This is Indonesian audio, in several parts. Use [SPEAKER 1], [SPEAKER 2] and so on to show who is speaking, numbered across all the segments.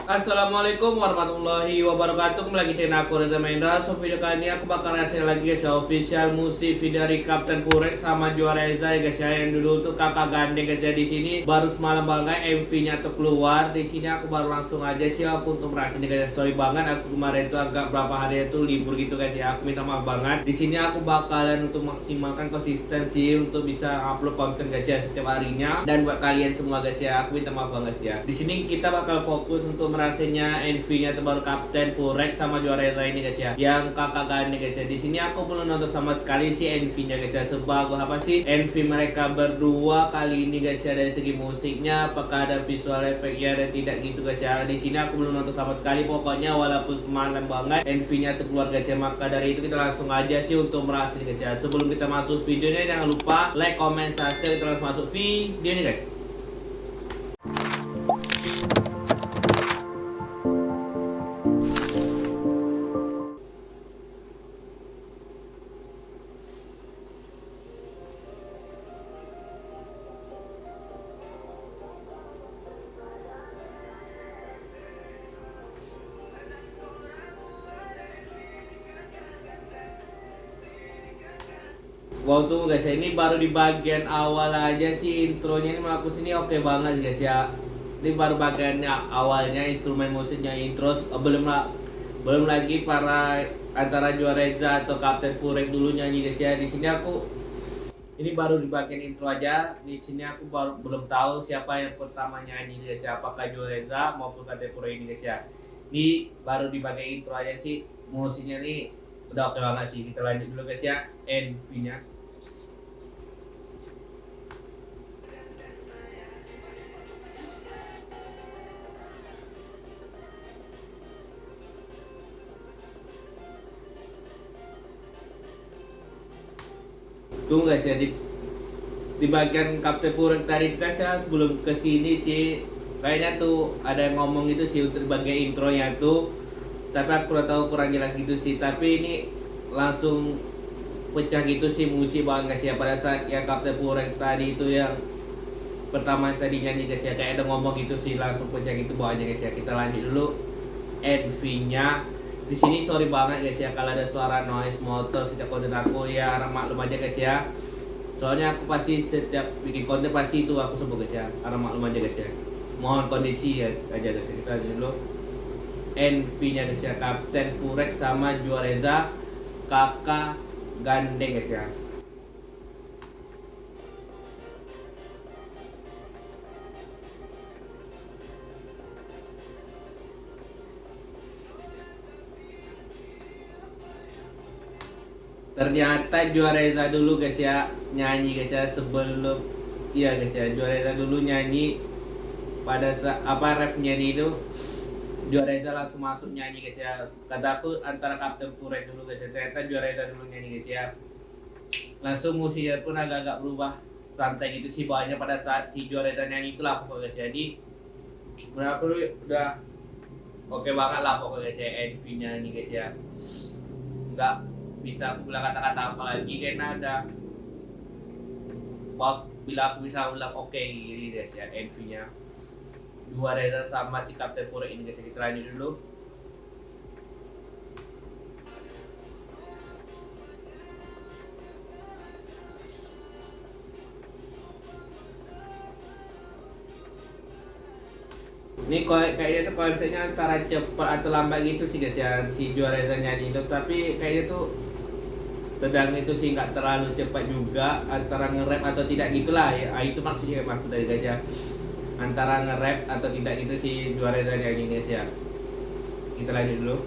[SPEAKER 1] Assalamualaikum warahmatullahi wabarakatuh. Kembali lagi channel aku Reza Mahendra. So video kali ini aku bakal reaksi lagi guys ya, official musik video dari Kapten Purek sama Juara Reza ya guys ya, yang dulu tuh kakak gandeng guys ya. Di sini baru semalam banget MV-nya tuh keluar. Di sini aku baru langsung aja sih aku untuk reaksi nih guys ya. Sorry banget aku kemarin tuh agak berapa hari itu libur gitu guys ya. Aku minta maaf banget. Di sini aku bakalan untuk maksimalkan konsistensi untuk bisa upload konten guys ya setiap harinya. Dan buat kalian semua guys ya, aku minta maaf banget ya. Di sini kita bakal fokus untuk merasanya NV-nya terbaru Kapten Purek sama Juara Reza ini guys ya, yang kakak gandeng guys ya. Di sini aku belum nonton sama sekali sih NV-nya guys ya, sebagus apa sih NV mereka berdua kali ini guys ya. Dari segi musiknya apakah ada visual efeknya dan tidak gitu guys ya. Di sini aku belum nonton sama sekali, pokoknya walaupun semalam banget NV-nya tuh keluar guys ya. Maka dari itu kita langsung aja sih untuk merasa guys ya. Sebelum kita masuk videonya jangan lupa like, comment, subscribe. Kita langsung masuk video ini guys. Wow tuh guys ya, ini baru di bagian awal aja sih intronya ini menurut sini oke banget guys ya. Ini baru bagian awalnya instrumen musiknya intro, belum lagi para antara Juara Reza atau Kapten Purek dulu nyanyi guys ya. Di sini aku ini baru di bagian intro aja. Di sini aku baru belum tahu siapa yang pertama nyanyi guys ya, apakah Juara Reza maupun Kapten Purek ini guys ya. Ini baru di bagian intro aja sih, musiknya nih udah oke banget sih. Kita lanjut dulu guys ya, NV-nya. Tuh guys ya, di bagian Kapten Purek tadi guys ya, sebelum kesini sih kayaknya tuh ada yang ngomong itu sih untuk bagian intronya tuh, tapi aku udah tahu kurang jelas gitu sih. Tapi ini langsung pecah gitu sih musik banget guys ya, pada saat yang Kapten Purek tadi itu yang pertama tadi nyanyi guys ya, kayak ada ngomong gitu sih, langsung pecah gitu bawahnya guys ya. Kita lanjut dulu NV-nya. Di sini sorry banget guys ya kalau ada suara noise motor setiap konten aku ya, harap maklum aja guys ya. Soalnya aku pasti setiap bikin konten pasti itu aku sebut guys ya, harap maklum aja guys ya. Mohon kondisi ya aja guys ya. Kita lanjut dulu NV-nya guys ya, Kapten Purek sama Juara Reza kakak gandeng guys ya. Ternyata Juara Reza dulu guys ya nyanyi guys ya, sebelum iya guys ya, Juara Reza dulu nyanyi pada apa refnya nih itu. Juara Reza langsung masuk nyanyi guys ya. Kata aku antara Kapten Purek dulu guys ya, ternyata Juara Reza dulu nyanyi guys ya. Langsung musiknya pun agak-agak berubah santai gitu sih bawahnya pada saat si Juara Reza nyanyi itulah pokoknya guys ya. Jadi menurut aku udah oke banget lah pokoknya guys ya NV-nya nih guys ya. Enggak bisa aku bilang kata-kata apa lagi karena ada bila aku bisa bilang oke gini guys ya NV-nya Juara Reza sama si Kapten Purek ini guys. Kita lanjut dulu. Ini kayaknya tuh konsepnya antara cepat atau lambat gitu sih guys ya si Juara Reza nyanyi itu, tapi kayaknya tuh sedang itu sih, nggak terlalu cepat juga, antara nge-rap atau tidak gitulah ya. Itu maksudnya maksud dari guys ya, antara nge-rap atau tidak gitu si Juara Reza nyanyi guys ya. Kita lanjut dulu.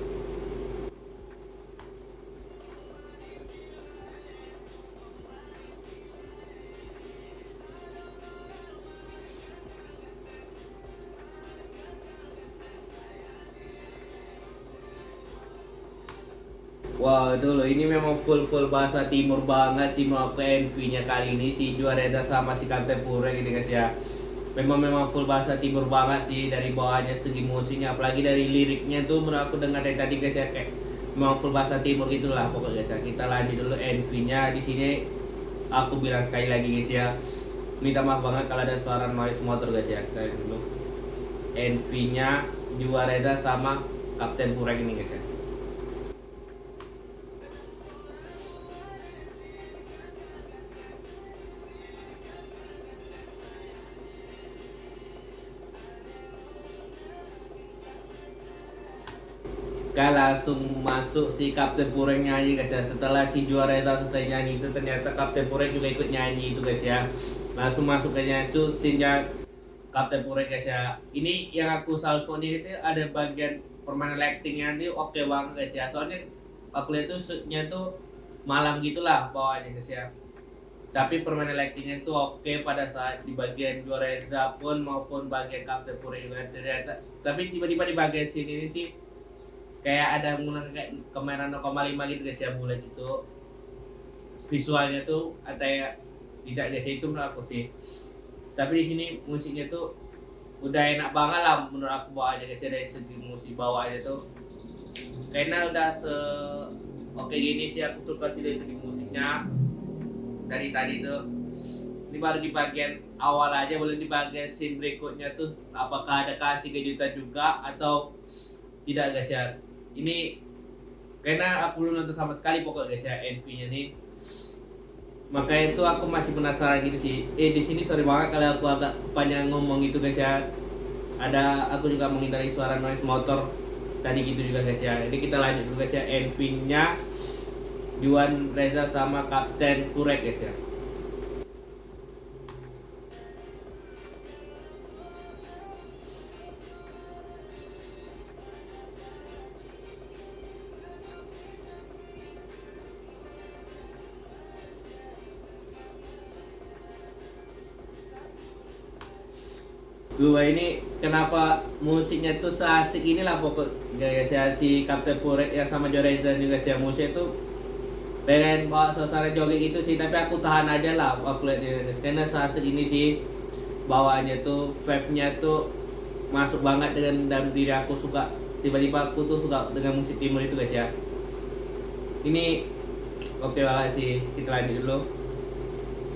[SPEAKER 1] Wah itu loh, ini memang full bahasa timur banget sih mau NV-nya kali ini si Juara Reza sama si Kapten Purek gitu guys ya. Memang full bahasa timur banget sih, dari bawahnya segi musiknya, apalagi dari liriknya tuh menurut aku dengar dari tadi guys ya, kayak memang full bahasa timur gitulah pokoknya guys ya. Kita lanjut dulu NV-nya. Di sini aku bilang sekali lagi guys ya, minta maaf banget kalau ada suara noise motor guys ya. Kita lihat dulu NV nya Jiwa Reza sama Kapten Purek ini guys ya. Kan langsung masuk si Kapten Purek nyanyi guys ya. Setelah si Jiwa Reza selesai nyanyi itu, ternyata Kapten Purek juga ikut nyanyi itu guys ya. Langsung masuk ke nyanyi itu scene Kapten Purek guys ya. Ini yang aku salvo nih itu ada bagian permainan actingnya nih oke banget guys ya. Soalnya aku lihat tuh shootnya tuh malam gitulah bawaannya guys ya. Tapi permainan actingnya tuh oke pada saat di bagian Jiwa Reza pun maupun bagian Kapten Purek juga ternyata. Tapi tiba-tiba di bagian sini ini sih kayak ada menggunakan kayak kamera 0,5 gitu guys ya, bulat gitu visualnya tuh ada ya, tidak guys itu menurut aku sih. Tapi di sini musiknya tuh udah enak banget lah menurut aku bawaannya guys ya. Dari segi musik bawaannya tuh karena udah oke gini sih, aku suka sih dari segi musiknya. Dari tadi tuh ini baru di bagian awal aja, boleh di bagian scene berikutnya tuh apakah ada kasih kejutan juga atau tidak guys ya. Ini karena aku belum nonton sama sekali pokok guys ya NV-nya nih, makanya itu aku masih penasaran gitu sih. Di sini sorry banget kalau aku agak panjang ngomong gitu guys ya. Aku juga menghindari suara noise motor tadi gitu juga guys ya. Jadi kita lanjut dulu guys ya NV-nya Juan Reza sama Kapten Purek guys ya. Gua ini kenapa musiknya tuh seasik inilah pokoknya guys ya, si Kapten Purek ya sama Joreza juga sih ya. Musik tuh pengen bawa suasana joget gitu sih, tapi aku tahan aja lah aku liatnya guys. Karena seasik ini sih bawaannya tuh vibe-nya tuh masuk banget dengan dalam diri aku, suka tiba-tiba aku tuh suka dengan musik timur itu guys ya. Ini oke banget sih. Kita lanjut dulu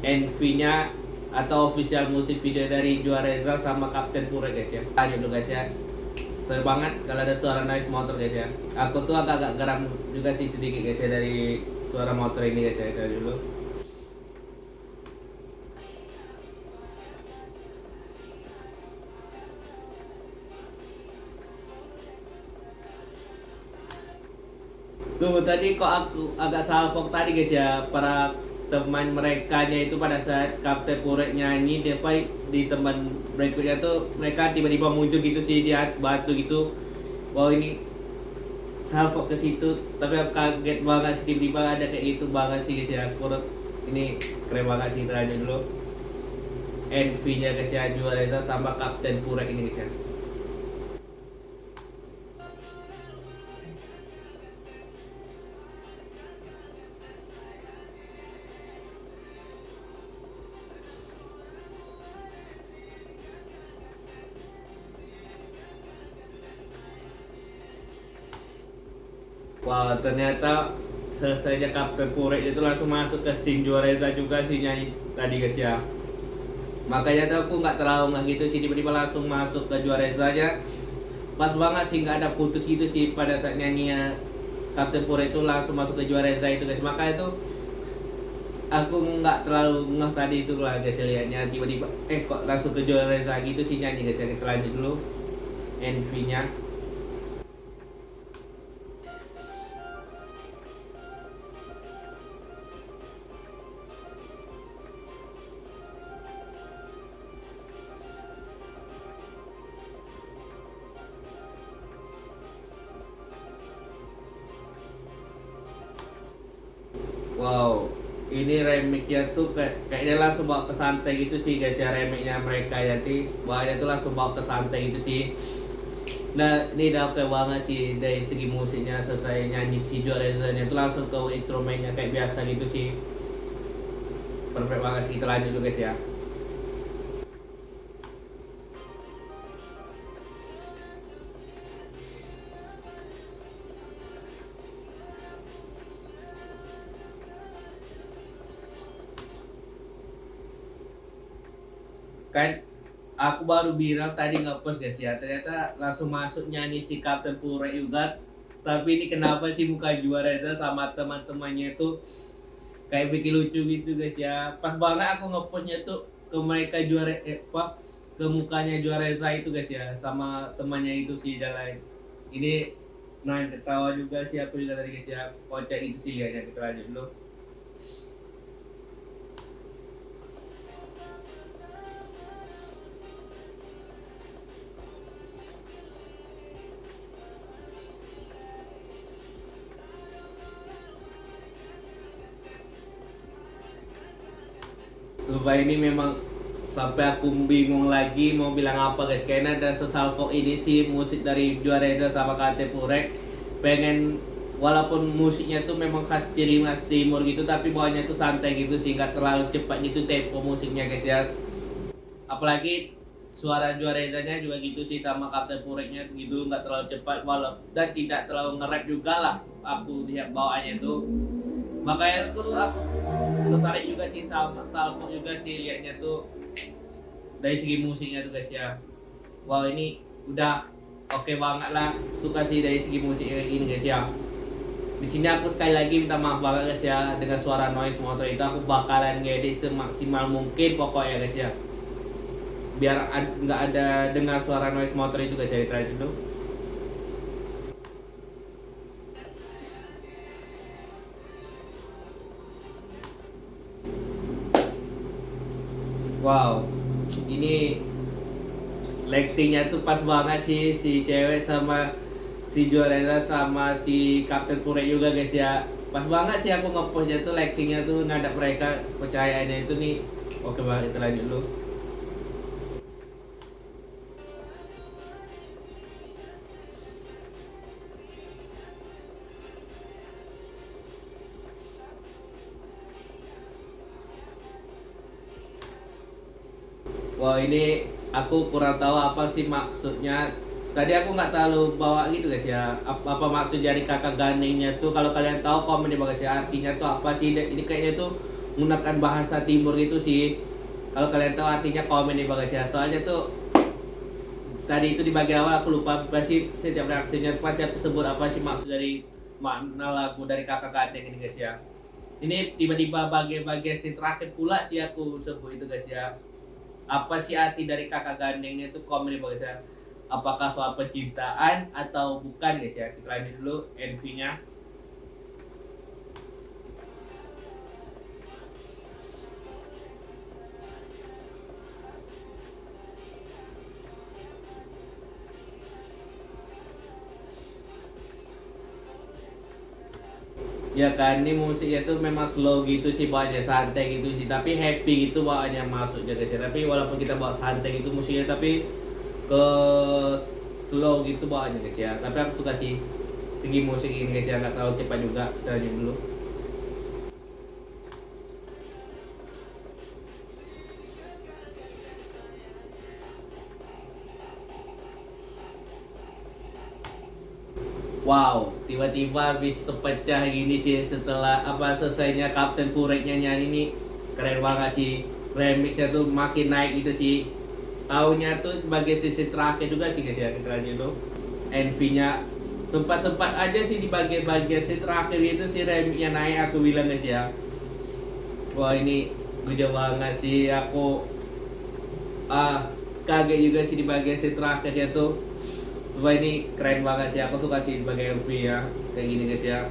[SPEAKER 1] NV-nya atau official musik video dari Jiwa Reza sama Kapten Purek guys ya. Lanjut dulu guys ya. Seru banget kalau ada suara noise motor guys ya. Aku tuh agak geram juga sih sedikit guys ya dari suara motor ini guys ya. Kita dulu. Tuh tadi kok aku agak salfok tadi guys ya, para teman mereka nya itu pada saat Kapten Purek nyanyi di teman berikutnya tuh mereka tiba-tiba muncul gitu sih di batu gitu. Wow ini salfok ke situ, tapi aku kaget banget sih tiba-tiba ada kayak gitu banget sih guys ya. Ini keren banget sih. Terlanjut dulu NV nya guys ya, Jiwa Reza sama Kapten Purek ini guys ya. Wah ternyata selesainya Kapten Purek itu langsung masuk ke scene Jiwa Reza juga sih nyanyi tadi guys ya. Makanya tuh aku nggak terlalu nggak gitu sih, tiba-tiba langsung masuk ke Jiwa Reza aja. Pas banget sih, nggak ada putus gitu sih pada saat nyanyinya Kapten Purek itu langsung masuk ke Jiwa Reza itu guys. Makanya tuh aku nggak terlalu ngeh tadi itu lah guys ya, liatnya tiba-tiba kok langsung ke Jiwa Reza gitu sih nyanyi guys ya. Kita lanjut dulu NV nya. Wow, ini remake-nya tuh kayaknya langsung bawa ke santai gitu sih guys ya, remake-nya mereka ya. Jadi bawaannya tuh langsung bawa ke santai gitu sih. Nah, ini udah oke banget sih dari segi musiknya. Selesai nyanyi si Jiwa Reza-nya tuh langsung ke instrumennya kayak biasa gitu sih. Perfect banget sih. Kita lanjut dulu guys ya. Kan Aku baru bilang tadi ngepost guys ya, ternyata langsung masuk nyanyi si Kapten Pure juga. Tapi ini kenapa sih muka juara itu sama teman-temannya itu kayak bikin lucu gitu guys ya. Pas banget aku ngepostnya tuh ke mereka juara apa ke mukanya juara itu guys ya, sama temannya itu sih jalan. Ini nah ketawa juga sih aku juga tadi guys ya. Kocak itu sih ya, kita lanjut dulu. Sumpah ini memang sampai aku bingung lagi mau bilang apa guys, karena ada sesalfok ini sih musik dari Juara itu sama KT Purek. Pengen walaupun musiknya tuh memang khas ciri khas timur gitu, tapi bawahnya tuh santai gitu sih, nggak terlalu cepat gitu tempo musiknya guys ya. Apalagi suara Juarezanya juga gitu sih sama Kapten Pureknya gitu, nggak terlalu cepat walau dan tidak terlalu nge-rap juga lah aku lihat bawaannya tuh. Makanya tuh aku tertarik juga sih sama Salvo juga sih liatnya tuh dari segi musiknya tuh guys ya. Wow ini udah oke banget lah, suka sih dari segi musik ini guys ya. Di sini aku sekali lagi minta maaf banget guys ya, dengan suara noise motor itu aku bakalan ngedit semaksimal mungkin pokoknya guys ya, biar nggak ada dengar suara noise motor itu guys ya. Kita dulu. Wow, ini lightingnya tuh pas banget sih si cewek sama si Juareza sama si Kapten Pure juga guys ya. Pas banget sih aku ngepostnya tuh lightingnya tuh ngadap mereka, percayaannya itu nih oke banget. Kita lanjut dulu. Wah ini aku kurang tahu apa sih maksudnya. Tadi aku nggak terlalu bawa gitu guys ya. Apa maksud dari kakak gandengnya tuh? Kalau kalian tahu komen di bawah guys ya. Artinya tuh apa sih? Ini kayaknya tuh menggunakan bahasa timur gitu sih. Kalau kalian tahu artinya komen di bawah guys ya. Soalnya tuh tadi itu di bagian awal aku lupa pasti setiap reaksinya tuh pasti aku sebut apa sih maksud dari makna lagu dari kakak gandeng ini guys ya. Ini tiba-tiba bagian-bagian si terakhir pula sih aku sebut itu guys ya. Apa sih arti dari kakak gandengnya itu komen di bawah guys ya. Apakah soal percintaan atau bukan guys ya. Kita lanjut dulu NV-nya. Ya kan, ini musiknya tuh memang slow gitu sih, bawaannya santai gitu sih, tapi happy gitu bawaannya masuk juga sih. Tapi walaupun kita bawa santai gitu musiknya, tapi ke slow gitu bawaannya guys ya. Tapi aku suka sih segi musik ini guys ya, nggak terlalu cepat juga. Kita lanjut dulu. Wow, tiba-tiba habis sepecah gini sih setelah apa selesainya Kapten Pureknya nyanyi nih, keren banget sih. Remixnya tuh makin naik gitu sih. Tahunnya tuh sebagai sisi terakhir juga sih guys ya, kita lanjut dulu. NV-nya sempat-sempat aja sih di bagian-bagian si terakhir itu si remixnya naik, aku bilang guys ya. Wah ini gede banget sih, aku kaget juga sih di bagian si terakhirnya tuh. Wah ini keren banget sih, aku suka sih bagian MV ya, kayak gini guys ya.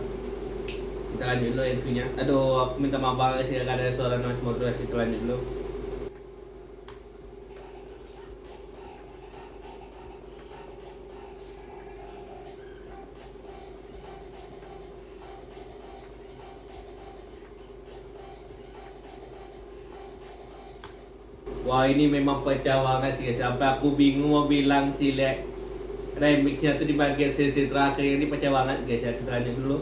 [SPEAKER 1] Kita lanjut dulu MV-nya. Aduh, aku minta maaf banget sih karena ada suara noise motor. Kita lanjut dulu. Wah ini memang pecah banget sih guys, sampai aku bingung mau bilang si remixnya tuh di bagian sesi terakhir ini pecah banget guys ya. Kita lanjut dulu.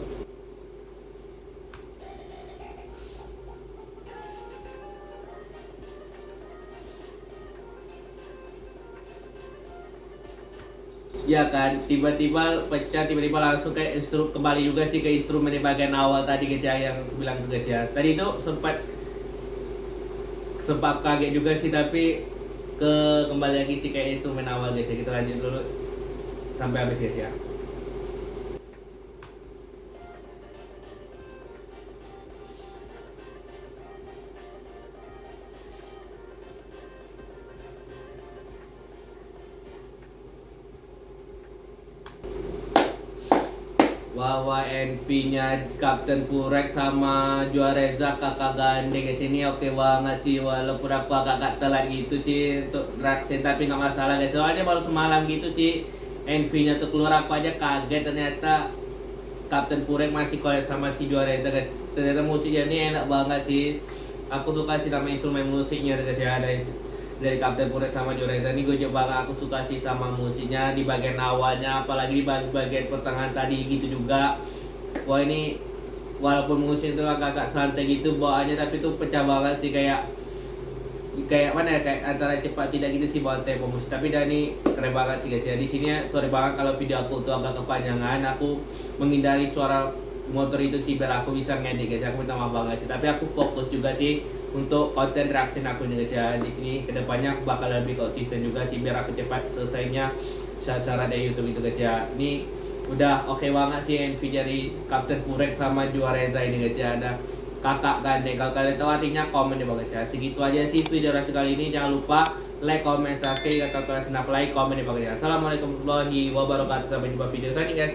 [SPEAKER 1] Ya kan, tiba-tiba pecah, tiba-tiba langsung kayak kembali juga sih ke instrumen di bagian awal tadi guys ya, yang aku bilang tuh guys ya. Tadi itu sempat sempat kaget juga sih, tapi kembali lagi sih kayak instrumen awal guys ya. Kita lanjut dulu sampai habis guys ya. Wawa NV-nya Kapten Purek sama Juareza kakak gandeng guys, ini oke banget sih, walaupun aku agak telat gitu sih untuk reaksi, tapi nggak masalah guys, soalnya baru semalam gitu sih NV-nya tuh keluar, aku aja kaget ternyata Kapten Purek masih collab sama si Juareza guys. Ternyata musiknya ini enak banget sih, aku suka sih sama instrumen musiknya guys ya, dari Kapten Purek sama Juareza ini gue coba, aku suka sih sama musiknya di bagian awalnya, apalagi di bagian pertengahan tadi gitu juga. Wah ini walaupun musik itu agak-agak santai gitu bawaannya, tapi tuh pecah banget sih, kayak mana ya, kayak antara cepat tidak gitu sih bawaan tempo musik. Tapi ini keren banget sih guys ya. Di sini sorry banget kalau video aku tuh agak kepanjangan, aku menghindari suara motor itu sih biar aku bisa ngedit guys, aku minta maaf banget sih, tapi aku fokus juga sih untuk konten reaction aku nih guys ya. Di sini kedepannya aku bakal lebih konsisten juga sih biar aku cepat selesainya syarat dari YouTube itu guys ya. Ini udah oke banget sih NV dari Kapten Purek sama Juareza ini guys ya, ada kakak gandeng. Kalau kalian tahu artinya komen di bawah guys ya. Segitu aja sih video reaksi kali ini, jangan lupa like, comment, subscribe. Kalau kalian senang like, komen di bawah guys ya. Assalamualaikum warahmatullahi wabarakatuh, sampai jumpa video selanjutnya guys.